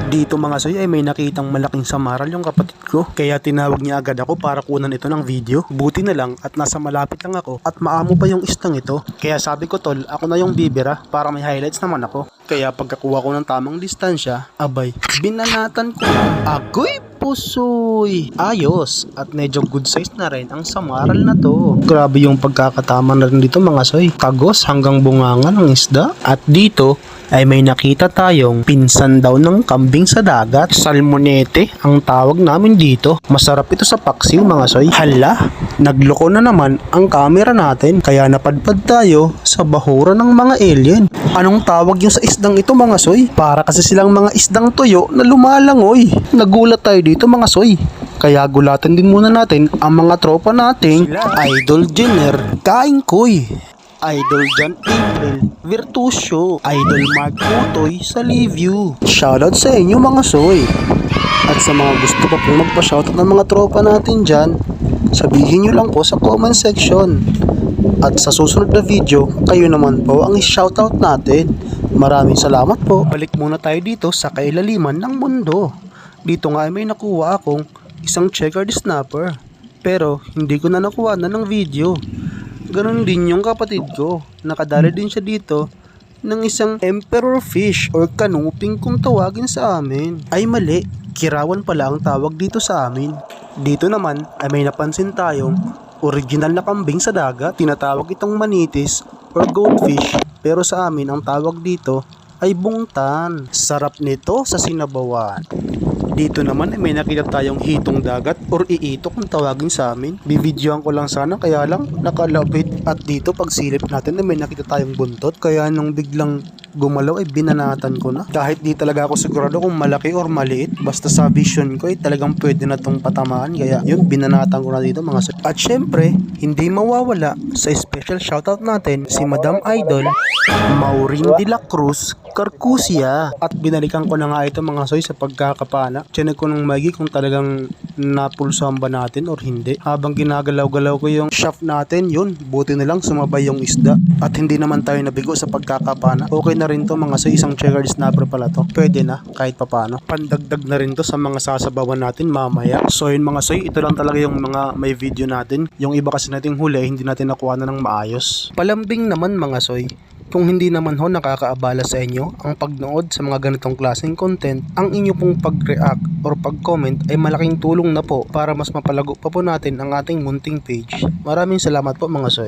Dito mga soy ay may nakitang malaking samaral yung kapatid ko. Kaya tinawag niya agad ako para kunan ito ng video. Buti na lang at nasa malapit lang ako at maamo pa yung istang ito. Kaya sabi ko tol, ako na yung bibira para may highlights naman ako. Kaya pagkakuha ko ng tamang distansya, abay, binanatan ko. Agoy pusoy! Ayos! At medyo good size na rin ang samaral na to. Grabe yung pagkakatama na rin dito mga soy. Tagos hanggang bunganga ng isda. At dito ay may nakita tayong pinsan daw ng kambing sa dagat. Salmonete ang tawag namin dito. Masarap ito sa paksiw mga soy. Hala, nagloko na naman ang camera natin. Kaya napadpad tayo sa bahura ng mga alien. Anong tawag yung sa isdang ito mga soy? Para kasi silang mga isdang tuyo na lumalangoy. Nagulat tayo dito mga soy. Kaya gulatan din muna natin ang mga tropa nating Idol Jenner Kaingkoy, Idol John April Virtusio, Idol Mark Putoy sa Lieview. Shoutout sa inyo mga soy. At sa mga gusto pa pong magpa-shoutout ng mga tropa natin dyan, sabihin nyo lang po sa comment section. At sa susunod na video, kayo naman po ang i-shoutout natin. Maraming salamat po. Balik muna tayo dito sa kailaliman ng mundo. Dito nga ay may nakuha akong isang checkered snapper. Pero hindi ko na nakuha na ng video. Ganon din yung kapatid ko. Nakadali din siya dito ng isang emperor fish or kanuping kung tawagin sa amin. Ay mali, kirawan pala ang tawag dito sa amin. Dito naman ay may napansin tayong original na kambing sa dagat. Tinatawag itong manitis or goldfish. Pero sa amin ang tawag dito ay bungtan. Sarap nito sa sinabawan. Dito naman ay may nakita tayong hitong dagat or iitok kung tawagin sa amin. Bibidyoan ko lang sana kaya lang nakalapit. At dito pag silip natin ay may nakita tayong buntot. Kaya nung biglang gumalaw ay binanatan ko na. Kahit di talaga ako sigurado kung malaki or maliit. Basta sa vision ko ay talagang pwede na tong patamaan. Kaya yun, binanatan ko na dito mga sir. At syempre, hindi mawawala sa special shoutout natin si Madam Idol Maureen de la Cruz Carcusia. At binalikan ko na nga ito mga soy sa pagkakapana. Chinek ko ng magi kung talagang napulsahan ba natin or hindi. Habang ginagalaw-galaw ko yung shaft natin, yun, buti na lang sumabay yung isda. At hindi naman tayo nabigo sa pagkakapana. Okay na rin to mga soy, isang checkered snapper pala to. Pwede na kahit papano. Pandagdag na rin to sa mga sasabawan natin mamaya. So yun mga soy, ito lang talaga yung mga may video natin. Yung iba kasi nating huli, hindi natin nakuha na ng maayos. Palambing naman mga soy. Kung hindi naman ho nakakaabala sa inyo ang pagnood sa mga ganitong klaseng content, ang inyo pong pag-react or pag-comment ay malaking tulong na po para mas mapalago pa po natin ang ating munting page. Maraming salamat po mga soy.